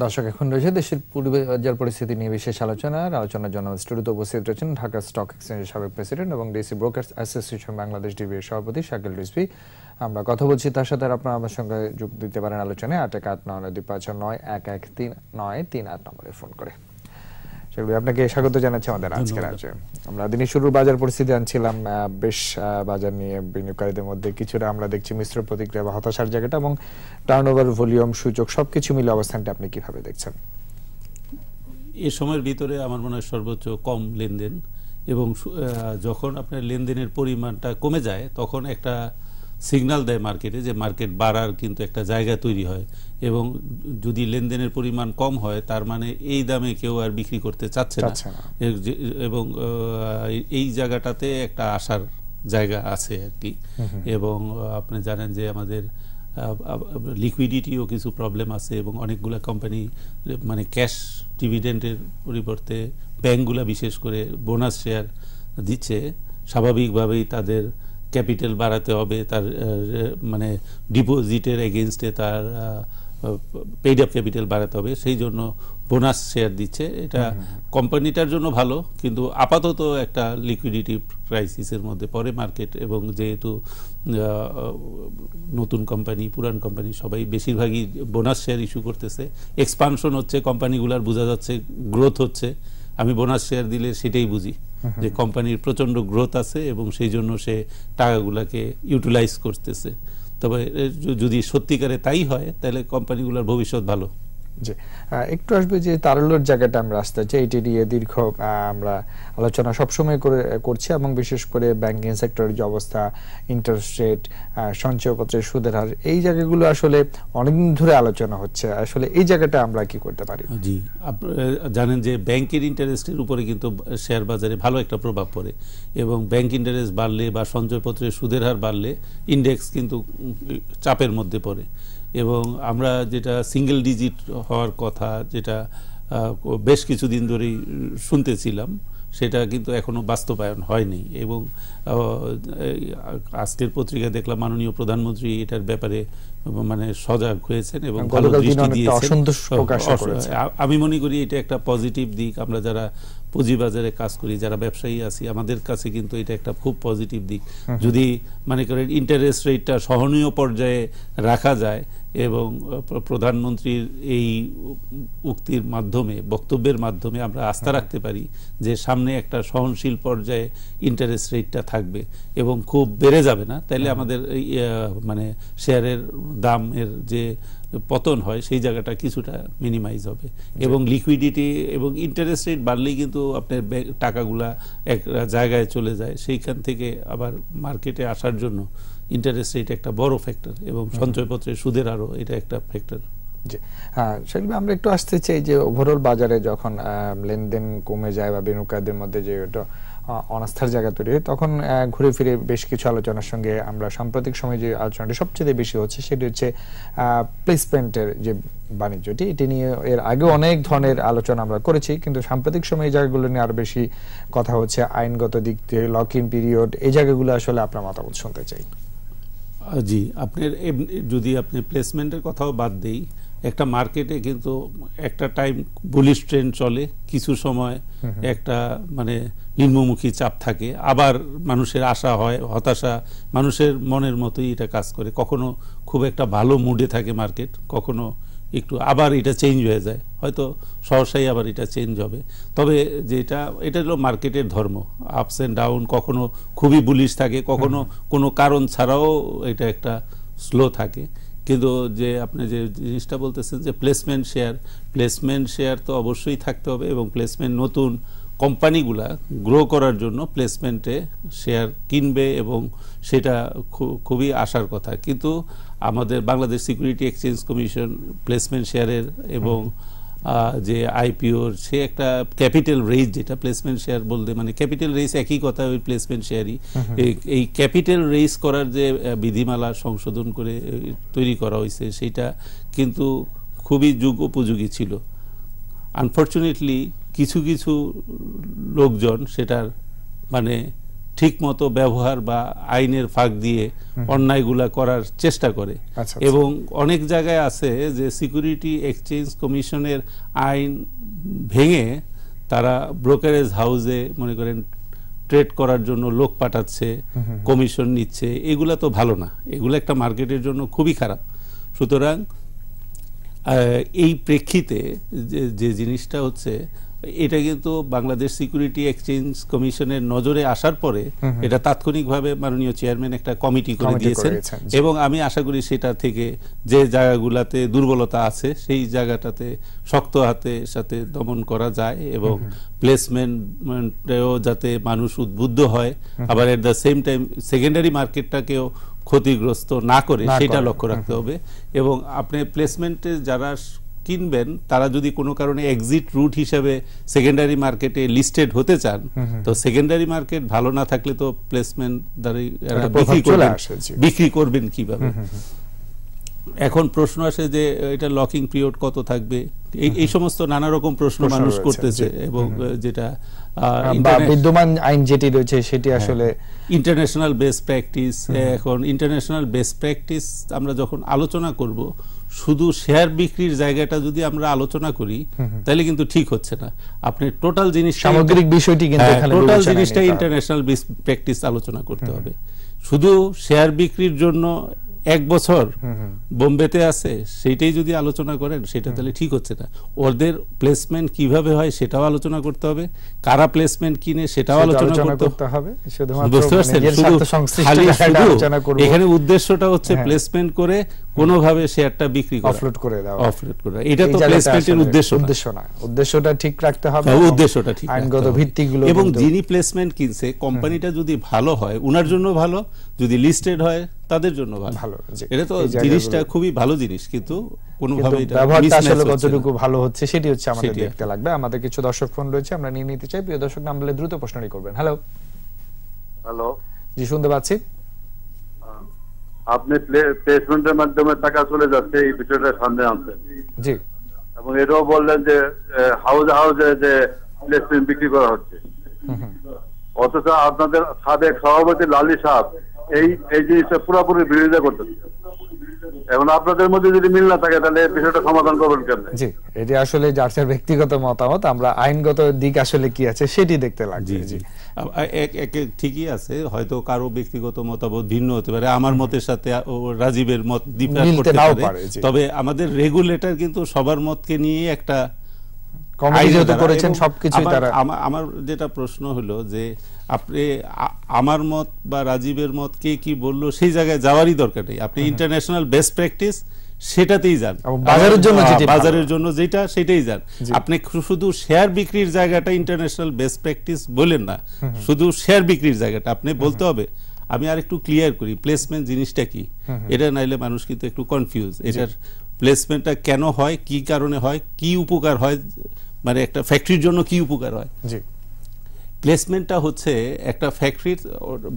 দর্শক, এখন রয়েছে দেশের পূর্বাঞ্চল পরিস্থিতি নিয়ে বিশেষ আলোচনার জন্য স্টুডিওতে উপস্থিত রয়েছেন ঢাকা স্টক এক্সচেঞ্জের সাবেক প্রেসিডেন্ট এবং ডিসি ব্রোকার্স অ্যাসোসিয়েশন বাংলাদেশ ডিবির সভাপতি শাকিল রিজভী। আমরা কথা বলছি তার সাথে। আপনারা আমার সঙ্গে যোগ দিতে পারেন আলোচনায় 8189259398 নম্বরে ফোন করে। সেগুলো আপনাকে স্বাগত জানাচ্ছি আমাদের আজকের আয়োজনে। আমরা দিনের শুরুর বাজার পরিস্থিতি আনছিলাম, বেশ বাজার নিয়ে বিনিয়োগকারীদের মধ্যে কিছুটা আমরা দেখছি মিশ্র প্রতিক্রিয়া বা হতাশার জায়গাটা, এবং টার্নওভার, ভলিউম, সূচক সবকিছু মিলে অবস্থানটা আপনি কিভাবে দেখছেন? এই সময়ের ভিতরে আমার মনে হয় সর্বোচ্চ কম লেনদেন, এবং যখন আপনার লেনদেনের পরিমাণটা কমে যায় তখন একটা সিগন্যাল দেয় মার্কেটে যে মার্কেট বাড়ার কিন্তু একটা জায়গা তৈরি হয়, এবং যদি লেনদেনের পরিমাণ কম হয় তার মানে এই দামে কেউ আর বিক্রি করতে চাচ্ছে না, এবং এই জায়গাটাতে একটা আসার জায়গা আছে আর কি। এবং আপনি জানেন যে আমাদের লিকুইডিটিও কিছু প্রবলেম আছে, এবং অনেকগুলো কোম্পানি মানে ক্যাশ ডিভিডেন্ডের পরিবর্তে ব্যাংকগুলা বিশেষ করে বোনাস শেয়ার দিচ্ছে। স্বাভাবিকভাবেই তাদের ক্যাপিটাল বাড়াতে হবে, তার মানে ডিপোজিটের এগেনস্টে তার পেইড আপ ক্যাপিটাল বাড়াতে হবে, সেই জন্য বোনাস শেয়ার দিচ্ছে। এটা কোম্পানিটার জন্য ভালো, কিন্তু আপাতত একটা লিকুইডিটি ক্রাইসিসের মধ্যে পড়ে মার্কেট। এবং যেহেতু নতুন কোম্পানি, পুরান কোম্পানি সবাই বেশিরভাগই বোনাস শেয়ার ইস্যু করতেছে, এক্সপানশন হচ্ছে কোম্পানিগুলার, বোঝা যাচ্ছে গ্রোথ হচ্ছে। আমি বোনাস শেয়ার দিলে সেটাই বুঝি যে কোম্পানির প্রচন্ড গ্রোথ আছে এবং সেই জন্য সে টাকাগুলাকে ইউটিলাইজ করতেছে। তবে যদি সত্যিকারে তাই হয় তাহলে কোম্পানিগুলোর ভবিষ্যৎ ভালো। জি, একটু আসবে যে তারল্যর জায়গাটা আমরা আসতে চাই। এটি নিয়ে দীর্ঘ আমরা আলোচনা সবসময় করছি, এবং বিশেষ করে ব্যাংকিং সেক্টরের যে অবস্থা, ইন্টারেস্ট রেট, সঞ্চয়পত্রের সুদের হার, এই জায়গাগুলো আসলে অনেকদিন ধরে আলোচনা হচ্ছে। আসলে এই জায়গাটা আমরা কি করতে পারি? জি, জানেন যে ব্যাংকের ইন্টারেস্টের উপরে কিন্তু শেয়ার বাজারে ভালো একটা প্রভাব পড়ে, এবং ব্যাংক ইন্টারেস্ট বাড়লে বা সঞ্চয়পত্রের সুদের হার বাড়লে ইন্ডেক্স কিন্তু চাপের মধ্যে পড়ে। এবং আমরা যেটা সিঙ্গেল ডিজিট হওয়ার কথা, যেটা বেশ কিছুদিন ধরেই শুনতেছিলাম, সেটা কিন্তু এখনো বাস্তবায়ন হয়নি। এবং আজকের পত্রিকায় দেখলাম মাননীয় প্রধানমন্ত্রী এটার ব্যাপারে মানে সজাগ হয়েছেন এবং ভালো দৃষ্টি দিয়েছেন। আমি মনে করি এটা একটা পজিটিভ দিক। আমরা যারা পুঁজিবাজারে কাজ করি, যারা ব্যবসায়ী আছি, আমাদের কাছে কিন্তু এটা একটা খুব পজিটিভ দিক। যদি মনে করেন ইন্টারেস্ট রেটটা সহনীয় পর্যায়ে রাখা যায় এবং প্রধানমন্ত্রীর এই উক্তির মাধ্যমে, বক্তব্যের মাধ্যমে আমরা আস্থা রাখতে পারি যে সামনে একটা সহনশীল পর্যায়ে ইন্টারেস্ট রেটটা থাকবে এবং খুব বেড়ে যাবে না, তাহলে আমাদের মানে শেয়ারের দামের যে পতন হয় সেই জায়গাটা কিছুটা মিনিমাইজ হবে। এবং লিকুইডিটি এবং ইন্টারেস্ট রেট বাড়লেই কিন্তু আপনার টাকাগুলা এক জায়গায় চলে যায়, সেইখান থেকে আবার মার্কেটে আসার জন্য ইন্টারেস্ট রেট একটা বড় ফ্যাক্টর, এবং সঞ্চয়পত্রের সুদের আরও এটা একটা ফ্যাক্টর। জি, হ্যাঁ, সেগুলো আমরা একটু আসতে চাই যে ওভারঅল বাজারে যখন লেনদেন কমে যায় বা বিনিয়োগকারীদের মধ্যে যে অনাস্থার জায়গা তৈরি হয়, তখন ঘুরে ফিরে বেশ কিছু আলোচনার সঙ্গে আমরা সাম্প্রতিক সময়ে যে আলোচনাটি সবচেয়ে বেশি হচ্ছে সেটি হচ্ছে প্লেসমেন্টের যে বাণিজ্যটি। এটি নিয়ে এর আগে অনেক ধরনের আলোচনা আমরা করেছি, কিন্তু সাম্প্রতিক সময়ে এই জায়গাগুলো নিয়ে আরো বেশি কথা হচ্ছে। আইনগত দিক থেকে লক ইন পিরিয়ড, এই জায়গাগুলো আসলে আপনার মতামত শুনতে চাই। জি, আপনার যদি আপনি প্লেসমেন্টের কথাও বাদ দেই, একটা মার্কেটে কিন্তু একটা টাইম বুলিশ ট্রেন্ড চলে, কিছু সময় একটা মানে নিম্নমুখী চাপ থাকে, আবার মানুষের আশা হয়, হতাশা, মানুষের মনের মতোই এটা কাজ করে। কখনো খুব একটা ভালো মুডে থাকে মার্কেট, কখনো একটু আবার এটা চেঞ্জ হয়ে যায়, হয়তো সহসাই আবার এটা চেঞ্জ হবে। তবে এটা হলো মার্কেটের ধর্ম, আপস অ্যান্ড ডাউন, কখনো খুবই বুলিশ থাকে, কখনো কোনো কারণ ছাড়াও এটা একটা স্লো থাকে। কিন্তু যে আপনি যে জিনিসটা বলতেছেন যে প্লেসমেন্ট শেয়ার তো অবশ্যই থাকতে হবে, এবং প্লেসমেন্ট নতুন কোম্পানিগুলা গ্রো করার জন্য প্লেসমেন্টে শেয়ার কিনবে, এবং সেটা খুবই আশার কথা। কিন্তু আমাদের Bangladesh security exchange commission placement শেয়ারের এবং যে আইপিওর সে একটা ক্যাপিটাল রেইজ, যেটা প্লেসমেন্ট শেয়ার বলতে মানে ক্যাপিটাল রেইজ একই কথা, ওই প্লেসমেন্ট শেয়ারই। এই ক্যাপিটাল রেইজ করার যে বিধিমালা সংশোধন করে তৈরি করা হয়েছে সেটা কিন্তু খুবই উপযোগী ছিল। আনফর্চুনেটলি কিছু লোকজন সেটার মানে ঠিকমতো ব্যবহার বা আইনের ফাঁক দিয়ে অন্যায়গুলা করার চেষ্টা করে। এবং অনেক জায়গায় আছে যে সিকিউরিটি এক্সচেঞ্জ কমিশনের আইন ভেঙে তারা ব্রোকারেজ হাউসে মনে করেন ট্রেড করার জন্য লোক পাঠাচ্ছে, কমিশন নিচ্ছে। এগুলা তো ভালো না, এগুলো একটা মার্কেটের জন্য খুবই খারাপ। সুতরাং এই প্রেক্ষিতে যে জিনিসটা হচ্ছে, এটা কিন্তু বাংলাদেশ সিকিউরিটি এক্সচেঞ্জ কমিশনের নজরে আসার পরে এটা তাৎক্ষণিকভাবে মাননীয় চেয়ারম্যান একটা কমিটি করে দিয়েছেন, এবং আমি আশা করি সেটা থেকে যে জায়গাগুলোতে দুর্বলতা আছে সেই জায়গাটাতে শক্ত হাতের সাথে দমন করা যায়, এবং প্লেসমেন্টেও যাতে মানুষ উদ্বুদ্ধ হয়, আবার at the same time secondary মার্কেটটাকেও ক্ষতিগ্রস্ত না করে সেটা লক্ষ্য রাখতে হবে। এবং আপনি প্লেসমেন্টে যারা কিনবেন তারা যদি কোনো কারণে এক্সিট রুট হিসেবে সেকেন্ডারি মার্কেটে লিস্টেড হতে চান, তো সেকেন্ডারি মার্কেট ভালো না থাকলে তো প্লেসমেন্ট বিক্রি করবেন কিভাবে? এখন প্রশ্ন আসে যে এটা লকিং পিরিয়ড কত থাকবে, এই সমস্ত নানা রকম প্রশ্ন মানুষ করতেছে। এবং যেটা বিদ্যমান আইন যেটি রয়েছে সেটি আসলে ইন্টারন্যাশনাল বেস্ট প্র্যাকটিস। এখন ইন্টারন্যাশনাল বেস্ট প্র্যাকটিস আমরা যখন আলোচনা করব, শুধু শেয়ার বিক্রির জায়গাটা যদি আমরা আলোচনা করি তাহলে কিন্তু ঠিক হচ্ছে না। আপনি টোটাল জিনিস সামগ্রিক বিষয়টি কিন্তু টোটাল জিনিসটা ইন্টারন্যাশনাল বেস্ট প্র্যাকটিস আলোচনা করতে হবে। শুধু শেয়ার বিক্রির জন্য 1 বছর বোম্বেতে আছে সেইটাই যদি আলোচনা করেন সেটা তাহলে ঠিক হচ্ছে না। ওদের প্লেসমেন্ট কিভাবে হয় সেটাও আলোচনা করতে হবে, কারা প্লেসমেন্ট কিনে সেটাও আলোচনা করতে হবে। এখানে উদ্দেশ্যটা হচ্ছে প্লেসমেন্ট করে কোনোভাবে শেয়ারটা বিক্রি করা, অফলোড করে দেওয়া। এটা তো প্লেসমেন্টের উদ্দেশ্য না। উদ্দেশ্যটা ঠিক রাখতে হবে, উদ্দেশ্যটা ঠিক, আইনগত ভিত্তিগুলো। এবং যিনি প্লেসমেন্ট কিনছে কোম্পানিটা যদি ভালো হয় উনার জন্য ভালো, যদি লিস্টেড হয় তাদের জন্য ভালো। এটা তো জিনিসটা খুবই ভালো জিনিস, কিন্তু কোনোভাবে এটা ব্যবহারটা আসলে কতটুকু ভালো হচ্ছে সেটি হচ্ছে আমাদের দেখতে লাগবে। আমাদের কিছু দর্শক ফোন রয়েছে, আমরা নিয়ে নিতে চাই। প্রিয় দর্শক, নাম বলে দ্রুত প্রশ্নটি করবেন। হ্যালো। জি, শুনতে পাচ্ছি। আপনি প্লেসমেন্টের মাধ্যমে টাকা চলে যাচ্ছে এই বিষয়টা সামনে আনছেন, জি, এবং এটাও বললেন যে হাউসে যে প্লেসমেন্ট বিক্রি করা হচ্ছে, অথচ আপনাদের সাবেক সভাপতি লালি সাহেব এই জিনিসটা পুরোপুরি বিরোধিতা করতেছে। এখন আপনাদের মধ্যে যদি মিল না থাকে তাহলে বিষয়টা সমাধান করবেন কেন? জি, এটি আসলে যার ব্যক্তিগত মতামত, আমরা আইনগত দিক আসলে কি আছে সেটি দেখতে লাগবে। জি, ঠিকই আছে, হয়তো কারো ব্যক্তিগত মতামত ভিন্ন হতে পারে, আমার মতের সাথে রাজীবের মত ডিফারেন্ট করতে পারে, তবে আমাদের রেগুলেটর কিন্তু সবার মতকে নিয়ে একটা কমিটি করেছেন, সবকিছু তারা। আমার যেটা প্রশ্ন হলো যে আপনি আমার মত বা রাজীবের মত কে কি বললো সেই জায়গায় যাওয়ারই দরকার নেই। আপনি ইন্টারন্যাশনাল বেস্ট প্র্যাকটিস সেটাতেই যান, বাজারের জন্য যেটা সেটাই যান। আপনি শুধু শেয়ার বিক্রির জায়গাটা ইন্টারন্যাশনাল বেস্ট প্র্যাকটিস বলেন না, শুধু শেয়ার বিক্রির জায়গাটা আপনি বলতে হবে। আমি আর একটু ক্লিয়ার করি প্লেসমেন্ট জিনিসটা কি, এটা নাইলে মানুষ কিন্তু একটু কনফিউজ। এটার প্লেসমেন্টটা কেন হয়, কি কারণে হয়, কি উপকার হয়, মানে একটা ফ্যাক্টরির জন্য কি উপকার হয়। প্লেসমেন্টটা হচ্ছে একটা ফ্যাক্টরির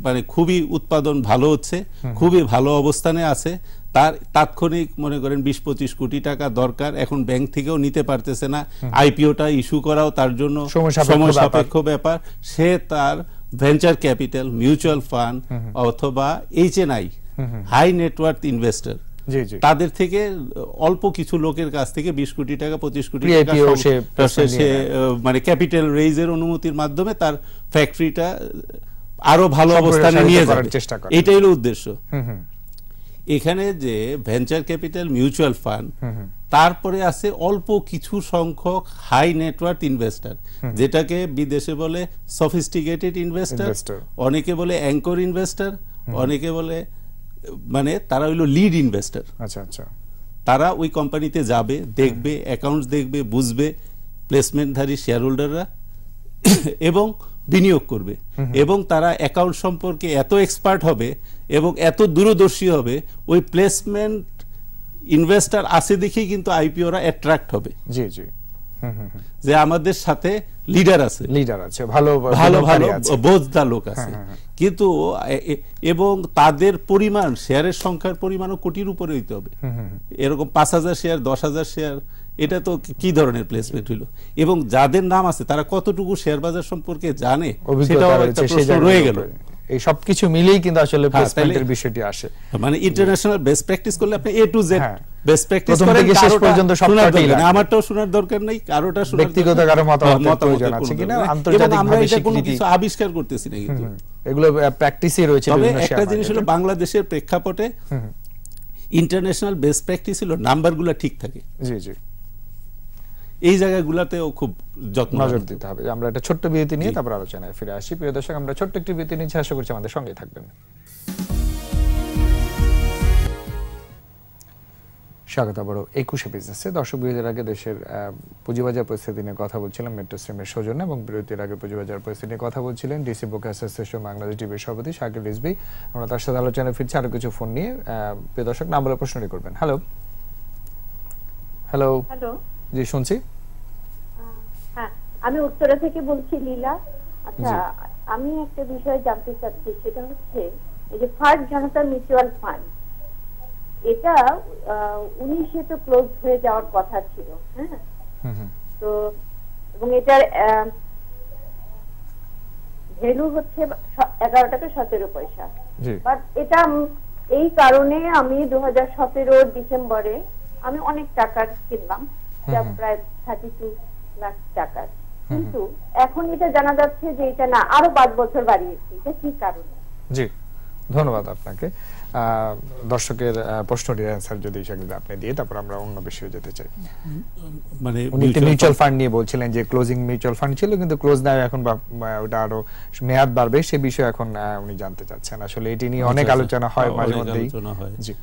মানে খুবই উৎপাদন ভালো হচ্ছে, খুবই ভালো অবস্থানে আছে, তার তাৎক্ষণিক মনে করেন 20-25 কোটি টাকা দরকার, এখন ব্যাংক থেকেও নিতে পারতেছে না, আইপিওটা ইস্যু করাও তার জন্য সময় সাপেক্ষ ব্যাপার। সে তার ভেঞ্চার ক্যাপিটাল, মিউচুয়াল ফান্ড অথবা HNI, হাই নেটওয়ার্থ ইনভেস্টর, তাদের থেকে অল্প কিছু লোকের কাছ থেকে 20 কোটি টাকা 25 কোটি টাকা সে মানে ক্যাপিটাল রেইজের অনুমতির মাধ্যমে তার ফ্যাক্টরিটা আরো ভালো অবস্থানে নিয়ে যাওয়ার চেষ্টা করে, এটাই হলো উদ্দেশ্য। এখানে যে ভেঞ্চার ক্যাপিটাল, মিউচুয়াল ফান্ড, তারপরে আছে অল্প কিছু সংখ্যক হাই নেটওয়ার্থ ইনভেস্টর, যেটাকে বিদেশে বলে সফিস্টিকেটেড ইনভেস্টর, অনেকে বলে অ্যাঙ্কর ইনভেস্টর, অনেকে বলে মানে তারা হইলো লিড ইনভেস্টর। তারা ওই কোম্পানিতে যাবে, দেখবে, অ্যাকাউন্টস দেখবে, বুঝবে, প্লেসমেন্টধারী শেয়ার হোল্ডাররা, এবং বিনিয়োগ করবে। এবং তারা অ্যাকাউন্ট সম্পর্কে এত এক্সপার্ট হবে এবং এত দূরদর্শী হবে, ওই প্লেসমেন্ট ইনভেস্টর আছে দেখেই কিন্তু আইপিওরা অ্যাট্রাক্ট হবে। জি জি, যে আমাদের সাথে লিডার আছে, ভালো ভালো ভালো বোঝদার লোক আছে। কিন্তু এবং তাদের পরিমাণ, শেয়ারের সংখ্যার পরিমাণও কোটির উপরে হইতে হবে। এরকম 5000 শেয়ার, 10,000 শেয়ার, এটা তো কি ধরনের প্লেসমেন্ট হইল? এবং যাদের নাম আছে তারা কতটুকু শেয়ার বাজার সম্পর্কে জানে সেটাও একটা প্রশ্ন রয়ে গেল। এই সবকিছু মিলেই কিন্তু আসলে প্লেসমেন্টের বিষয়টি আসে। মানে ইন্টারন্যাশনাল বেস্ট প্র্যাকটিস করলে আপনি এ টু জেড বেস্ট প্র্যাকটিস করেন, থেকে শেষ পর্যন্ত সবটাই লাগবে। আমারটাও শোনার দরকার নাই, কারোটা শোনার ব্যক্তিগত কারো মতামত প্রয়োজন আছে কিনা, আন্তর্জাতিক আমরা ভাবে এটা কোনো স্বীকৃতি কিছু আবিষ্কার করতেছি না, কিন্তু এগুলো প্র্যাকটিসই রয়েছে। তবে একটা জিনিস হলো বাংলাদেশের প্রেক্ষাপটে ইন্টারন্যাশনাল বেস্ট প্র্যাকটিস হলো নাম্বারগুলো ঠিক থাকে। জি জি, এই জায়গাগুলোতেও খুব যত্ন নজর দিতে হবে। আমরা একটা ছোট্ট বিরতি নিয়ে তারপর আলোচনায় ফিরে আসি। প্রিয় দর্শক, আমরা ছোট্ট একটি বিরতি নিচ্ছি, আশা করছি আমাদের সঙ্গেই থাকবেন। স্বাগত আবারও 21 বিজনেসে। দর্শক, বিরতির আগে দেশের পুঁজিবাজার পরিস্থিতি নিয়ে কথা বলছিলাম মেট্রো স্ট্রিমের সৌজন্যে, এবং বিরতির আগে পুঁজিবাজার পরিস্থিতি নিয়ে কথা বলছিলেন ডিসি বুক অ্যাসোসিয়েশন বাংলাদেশ টিভির সভাপতি শাকিল রিজভী। আমরা তার সাথে আলোচনায় ফিরছি আরো কিছু ফোন নিয়ে। প্রিয় দর্শক, নাম বলে প্রশ্নটি করবেন। হ্যালো হ্যালো হ্যালো, জি শুনছি। হ্যাঁ, আমি উত্তরা থেকে বলছি লীলা। আচ্ছা, আমি একটা বিষয় জানতে চাচ্ছি, সেটা হচ্ছে এই যে ফার্স্ট জনতা মিউচুয়াল ফান্ড, এটা 19-এ তো ক্লোজ হয়ে যাওয়ার কথা ছিল, হ্যাঁ, তো এবং এটার ভ্যালু হচ্ছে 11 টাকা 17 পয়সা। বাট এটা এই কারণে আমি 2017 ডিসেম্বরে আমি অনেক টাকার কিনলাম, যা প্রায় 32 লাখ টাকার, কিন্তু এখন এটা জানা যাচ্ছে যে এটা না, আরো 5 বছর বাড়িয়েছে। এটা কি কারণে? জি, ধন্যবাদ আপনাকে। দর্শকের প্রশ্নটির অ্যানসার যদি আপনি দিয়ে তারপর আমরা অন্য বিষয়ে যেতে চাই। মানে মিউচুয়াল ফান্ড নিয়ে বলছিলেন যে ক্লোজিং মিউচুয়াল ফান্ড ছিল, কিন্তু ক্লোজ না, এখন ওটা আরো মেয়াদ বাড়বে, সে বিষয়ে এখন উনি জানতে চাচ্ছেন। আসলে এটি নিয়ে অনেক আলোচনা হয় মাঝে মধ্যেই। জি,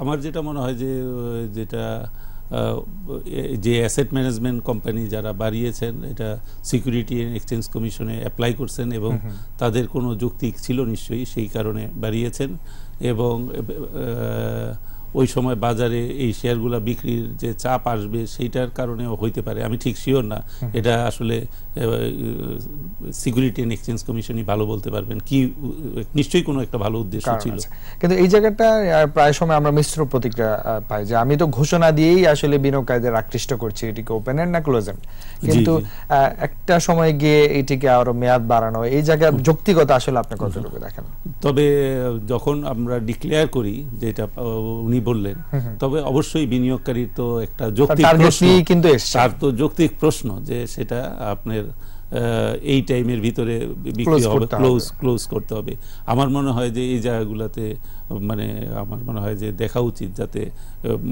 আমার যেটা মনে হয় যে যেটা যে অ্যাসেট ম্যানেজমেন্ট কোম্পানি যারা বাড়িয়েছেন, এটা সিকিউরিটি অ্যান্ড এক্সচেঞ্জ কমিশনে অ্যাপ্লাই করছেন এবং তাদের কোনো যৌক্তিক ছিল নিশ্চয়ই, সেই কারণে বাড়িয়েছেন। এবং ওই সময় বাজারে এই শেয়ারগুলো বিক্রির যে চাপ আসবে সেইটার কারণেও হইতে পারে, আমি ঠিক শিওর না। এটা আসলে সিকিউরিটি অ্যান্ড এক্সচেঞ্জ কমিশনই ভালো বলতে পারবেন, কি নিশ্চয়ই কোনো একটা ভালো উদ্দেশ্য ছিল। কিন্তু এই জায়গাটা প্রায় সময় আমরা মিশ্র প্রতিক্রিয়া পাই যে আমি তো ঘোষণা দিয়েই আসলে বিনিয়োগকারীদের আকৃষ্ট করছি, এটিকে ওপেন এন্ড না ক্লোজ এন্ড, কিন্তু একটা সময় গিয়ে এটিকে আরো মেয়াদ বাড়ানো, এই জায়গার যৌক্তিকতা আসলে আপনি কতটুকু দেখেন? তবে যখন আমরা ডিক্লেয়ার করি যেটা উনি বললেন, তবে অবশ্যই বিনিয়োগকারীর তো একটা যৌক্তিক প্রশ্ন, কিন্তু তার তো যৌক্তিক প্রশ্ন যে সেটা আপনার এই টাইমের ভিতরে বিক্রি হবে, ক্লোজ করতে হবে। আমার মনে হয় যে এই জায়গাগুলোতে মানে আমার মনে হয় যে দেখা উচিত যাতে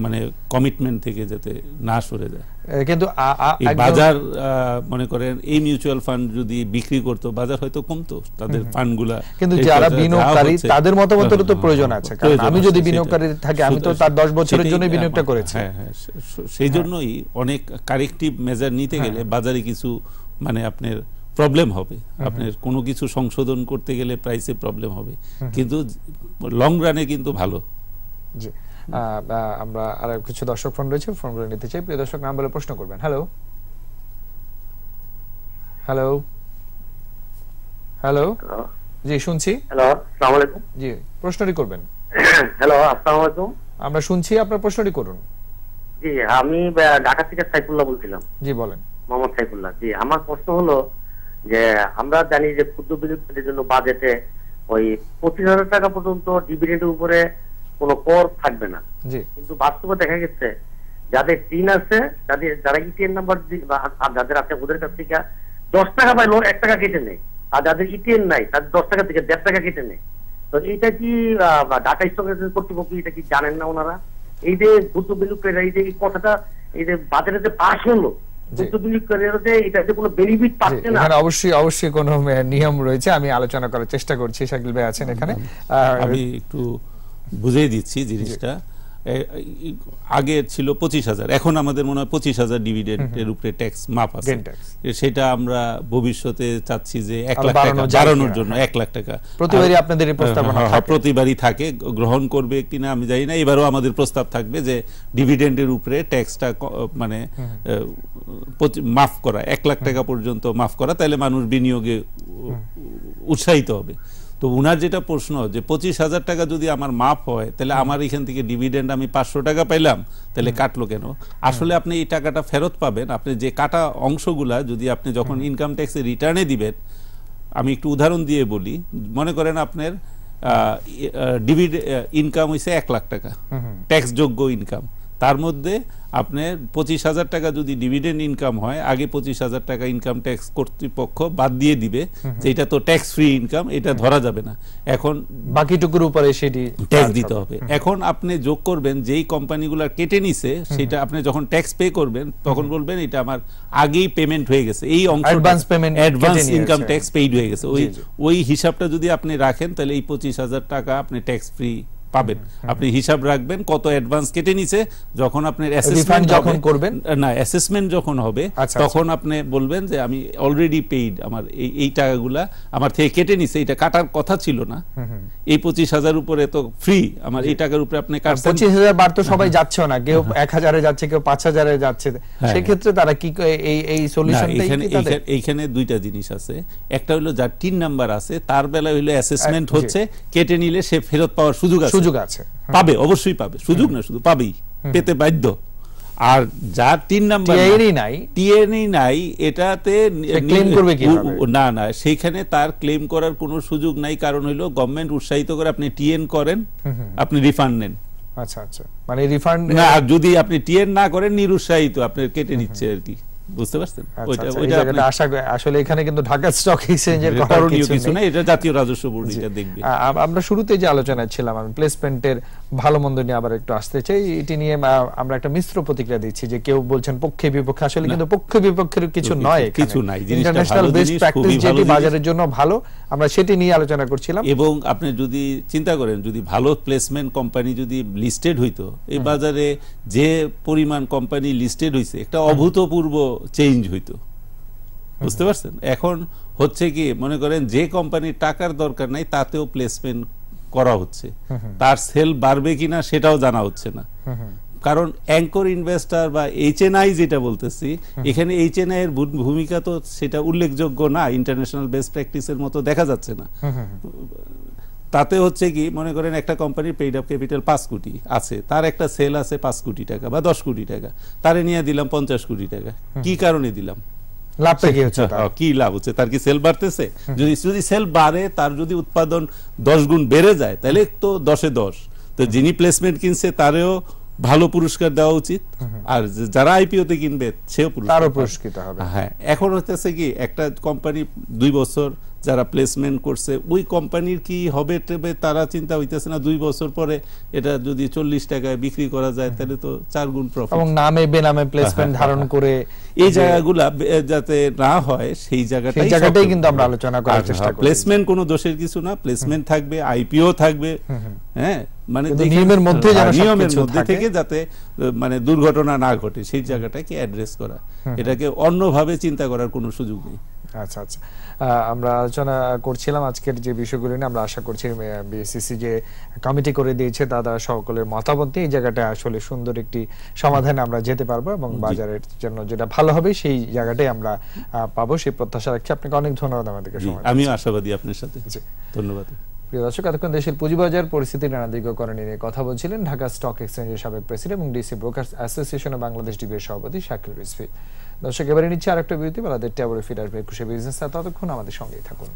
মানে কমিটমেন্ট থেকে যাতে না সরে যায়। কিন্তু বাজার মনে করেন এই মিউচুয়াল ফান্ড যদি বিক্রি করতো, বাজার হয়তো কমতো তাদের ফান্ডগুলা, কিন্তু যারা বিনিয়োগকারী তাদের মতামতের তো প্রয়োজন আছে, কারণ আমি যদি বিনিয়োগকারী থাকি আমি তো তার 10 বছরের জন্য বিনিয়োগটা করেছি। সেই জন্যই অনেক কারেক্টিভ মেজার নিতে গেলে বাজারে কিছু মানে আপনার প্রবলেম হবে, আপনার কোনো কিছু সংশোধন করতে গেলে প্রাইসে প্রবলেম হবে, কিন্তু লং রানে কিন্তু ভালো। জি, আমরা আর কিছু দর্শক ফোন রয়েছে, ফোনগুলো নিতে চাই। প্রিয় দর্শক, নাম বলে প্রশ্ন করবেন। হ্যালো হ্যালো হ্যালো, জি শুনছি। হ্যালো, আসসালামু আলাইকুম। জি, প্রশ্নটি করবেন। হ্যালো, আসসালামু আলাইকুম। আমরা শুনছি, আপনার প্রশ্নটি করুন। জি, আমি ঢাকা থেকে সাইফুল্লাহ বলছিলাম। জি বলেন। মোহাম্মদ সাইফুল্লাহ। জি, আমার প্রশ্ন হলো যে আমরা জানি যে ক্ষুদ্র বিনিয়োগকারীদের জন্য বাজেটে ওই 25,000 টাকা পর্যন্ত ডিভিডেন্ডের উপরে কোনো কর থাকবে না, কিন্তু বাস্তবে দেখা গেছে যাদের টিন আছে, যারা ইটিএন নাম্বার যাদের আছে ওদের কাছ থেকে 10 টাকা পাইলো 1 টাকা কেটে নেয়, আর যাদের ইটিএন নাই তাদের 10 টাকা থেকে 1.5 টাকা কেটে নেয়। তো এইটা কি ঢাকা স্টক এক্সচেঞ্জ কর্তৃপক্ষ এটা কি জানেন না ওনারা? এই যে ক্ষুদ্র বিনিয়োগকারীরা এই যে এই কথাটা এই যে বাজারে যে পাশ হলো, অবশ্যই কোন নিয়ম রয়েছে, আমি আলোচনা করার চেষ্টা করছি। শাকিল ভাই আছেন এখানে, আমি একটু বুঝিয়ে দিচ্ছি জিনিসটা। আগে ছিল 25,000, এখন আমাদের মনে হয় 25,000 ডিভিডেন্ডের উপরে ট্যাক্স মাফ আছে। সেটা আমরা ভবিষ্যতে চাচ্ছি যে 1 লাখ টাকা বাড়ানোর জন্য 1 লাখ টাকা প্রতিবারই আপনাদের এই প্রস্তাবনা প্রতিবারই থাকে, গ্রহণ করবে কিনা আমি জানি না। এবারও আমাদের প্রস্তাব থাকবে যে ডিভিডেন্ডের উপরে ট্যাক্সটা মানে মাফ করা, 1 লাখ টাকা পর্যন্ত মাফ করা, তাহলে মানুষ বিনিয়োগে উৎসাহিত হবে। তো উনার যেটা প্রশ্ন যে 25,000 টাকা যদি আমার মাফ হয়, তাহলে আমার এখান থেকে ডিভিডেন্ড আমি 500 টাকা পাইলাম, তাহলে কাটলো কেন? আসলে আপনি এই টাকাটা ফেরত পাবেন, আপনি যে কাটা অংশগুলা যদি আপনি যখন ইনকাম ট্যাক্সের রিটার্নে দিবেন, আমি একটু উদাহরণ দিয়ে বলি, মনে করেন আপনার ডিভিডেন্ড ইনকাম হইছে 1 লাখ টাকা, ট্যাক্স যোগ্য ইনকাম, তার মধ্যে আপনার 25,000 টাকা যদি ডিভিডেন্ড ইনকাম হয়, আগে 25,000 টাকা ইনকাম ট্যাক্স কর্তৃপক্ষ বাদ দিয়ে দিবে যে এটা তো ট্যাক্স ফ্রি ইনকাম, এটা ধরা যাবে না, এখন বাকিটুকুর উপরে সেটি ট্যাক্স দিতে হবে। এখন আপনি যোগ করবেন যেই কোম্পানিগুলো কেটে নিছে, সেটা আপনি যখন ট্যাক্স পে করবেন তখন বলবেন এটা আমার আগেই পেমেন্ট হয়ে গেছে, এই অংশ অ্যাডভান্স ইনকাম ট্যাক্স পেইড হয়ে গেছে, ওই হিসাবটা যদি আপনি রাখেন তাহলে এই 25,000 টাকা আপনি ট্যাক্স ফ্রি পাবেন। আপনি হিসাব রাখবেন কত অ্যাডভান্স কেটে নিছে, যখন আপনার অ্যাসেসমেন্ট যখন করবেন, না অ্যাসেসমেন্ট যখন হবে তখন আপনি বলবেন যে আমি অলরেডি পেইড, আমার এই টাকাগুলা আমার থেকে কেটে নিছে, এটা কাটার কথা ছিল না, এই 25,000 উপরে তো ফ্রি, আমার এই টাকার উপরে আপনি কাটছেন। 25,000 বার তো সবাই যাচ্ছে না, কেউ 1,000 এ যাচ্ছে, কেউ 5,000 এ যাচ্ছে, সেই ক্ষেত্রে তারা কি এই সলিউশনটাই কি তাদের? এইখানে দুইটা জিনিস আছে, একটা হলো যার 3 নাম্বার আছে তার বেলা হলো অ্যাসেসমেন্ট হচ্ছে, কেটে নিলে সে ফেরত পাওয়ার সুযোগ আছে, পাবে, অবশ্যই পাবে, সুযোগ না শুধু পাবেই, পেতে বাধ্য। আর যার 3 নাম্বার টিএনই নাই, এটাতে ক্লেম করবে কিভাবে? না সেইখানে তার ক্লেম করার কোনো সুযোগ নাই, কারণ হলো গভর্নমেন্ট উৎসাহিত করে আপনি টিএন করেন, আপনি রিফান্ড নেন। আচ্ছা আচ্ছা, মানে রিফান্ড না, যদি আপনি টিএন না করেন নিরুৎসাহিত, আপনি কেটে নিচ্ছে আর কি, বুঝতে পারছেন? ওইটা আশা আসলে এখানে কিন্তু ঢাকা স্টক এক্সচেঞ্জের করণীয় কিছু না, এটা জাতীয় রাজস্ব বোর্ড এটা দেখবে। আমরা শুরুতে যে আলোচনায় ছিলাম, আমি প্লেসমেন্টের ভালো মন্দ নিয়ে আবার একটু আসতে চাই। এটি নিয়ে আমরা একটা মিশ্র প্রতিক্রিয়া দিচ্ছি, যে কেউ বলছেন পক্ষে বিপক্ষে, আসলে কিন্তু পক্ষে বিপক্ষের কিছু নয়, কিছু নাই, ইন্টারন্যাশনাল বেস্ট প্র্যাকটিস যেটি বাজারের জন্য ভালো, আমরা সেটি নিয়ে আলোচনা করছিলাম। এবং আপনি যদি চিন্তা করেন, যদি ভালো প্লেসমেন্ট কোম্পানি যদি লিস্টেড হইতো, এই বাজারে যে পরিমাণ কোম্পানি লিস্টেড হইছে, একটা অভূতপূর্ব চেঞ্জ হইতো, বুঝতে পারছেন? এখন হচ্ছে কি, মনে করেন যে কোম্পানির টাকার দরকার নাই তাতেও প্লেসমেন্ট করা হচ্ছে, তার সেল বাড়বে কিনা সেটাও জানা হচ্ছে না, কারণ অ্যাঙ্কর ইনভেস্টর বা এইচএনআই যেটা বলতেছি, এখানে এইচএনআই এর ভূমিকা তো সেটা উল্লেখযোগ্য না, ইন্টারন্যাশনাল বেস্ট প্র্যাকটিসের মতো দেখা যাচ্ছে না। তাতে হচ্ছে কি, মনে করেন একটা কোম্পানির পেইড আপ ক্যাপিটাল 5 কোটি আছে, তার একটা সেল আছে 5 কোটি টাকা বা 10 কোটি টাকা, তারে নিয়ে দিলাম 50 কোটি টাকা, কি কারণে দিলাম? লাভটা কি হচ্ছে? কি লাভ হচ্ছে? তার কি সেল বাড়তেছে? যদি সেল বাড়ে, তার যদি উৎপাদন 10 গুণ বেড়ে যায়, তাহলে তো 10-এ 10, তো যিনি প্লেসমেন্ট কিনছে তারেও ভালো পুরস্কার দেওয়া উচিত, আর যারা আইপিওতে কিনবে সেও পুরস্কৃত হবে। হ্যাঁ, এখন হচ্ছে কি, একটা কোম্পানি 2 বছর যারা প্লেসমেন্ট করছে, ওই কোম্পানির কি হবে তারা চিন্তা হইতেছে না, 2 বছর পরে এটা যদি 40 টাকায় বিক্রি করা যায়, তাহলে তো 4 গুণ প্রফিট। এবং নামে বেনামে প্লেসমেন্ট ধারণ করে এই জায়গাগুলো যাতে না হয়, সেই জায়গাটাই কিন্তু আমরা আলোচনা করার চেষ্টা করি। প্লেসমেন্ট কোনো দোষের কিছু না, প্লেসমেন্ট থাকবে, আইপিও থাকবে, হ্যাঁ, মানে নিয়মের মধ্যে থেকে যাতে মানে দুর্ঘটনা না ঘটে, সেই জায়গাটাকে অ্যাড্রেস করা, এটাকে অন্যভাবে চিন্তা করার কোনো সুযোগ নেই। আচ্ছা আচ্ছা, আমরা আলোচনা করছিলাম আজকের যে বিষয়গুলো নিয়ে। আমরা আশা করছি বিএসসিসি যে কমিটি করে দিয়েছে, দাদা সকলের মতামত নিয়ে এই জায়গাটা আসলে সুন্দর একটি সমাধানে আমরা যেতে পারবো, এবং বাজারের জন্য যেটা ভালো হবে সেই জায়গাটাই আমরা পাবো, সেই প্রত্যাশা রাখছি। আপনাকে অনেক ধন্যবাদ আমাদেরকে সময়। আমিও আশাবাদী আপনার সাথে। ধন্যবাদ। প্রিয় দর্শক, এতক্ষণ দেশের পুঁজিবাজার পরিস্থিতির নানা দিককরণ নিয়ে কথা বলছিলেন ঢাকা স্টক এক্সচেঞ্জের সাবেক প্রেসিডেন্ট এবং DC brokers association of Bangladesh ডিবির সভাপতি শাকিল রিজভী। দর্শক, এবারে নিচ্ছে আরেকটা বিরতি, বালাদের ট্যাবরে ফিরে আসবে 21 বিজনেস। ততক্ষণ আমাদের সঙ্গেই থাকুন।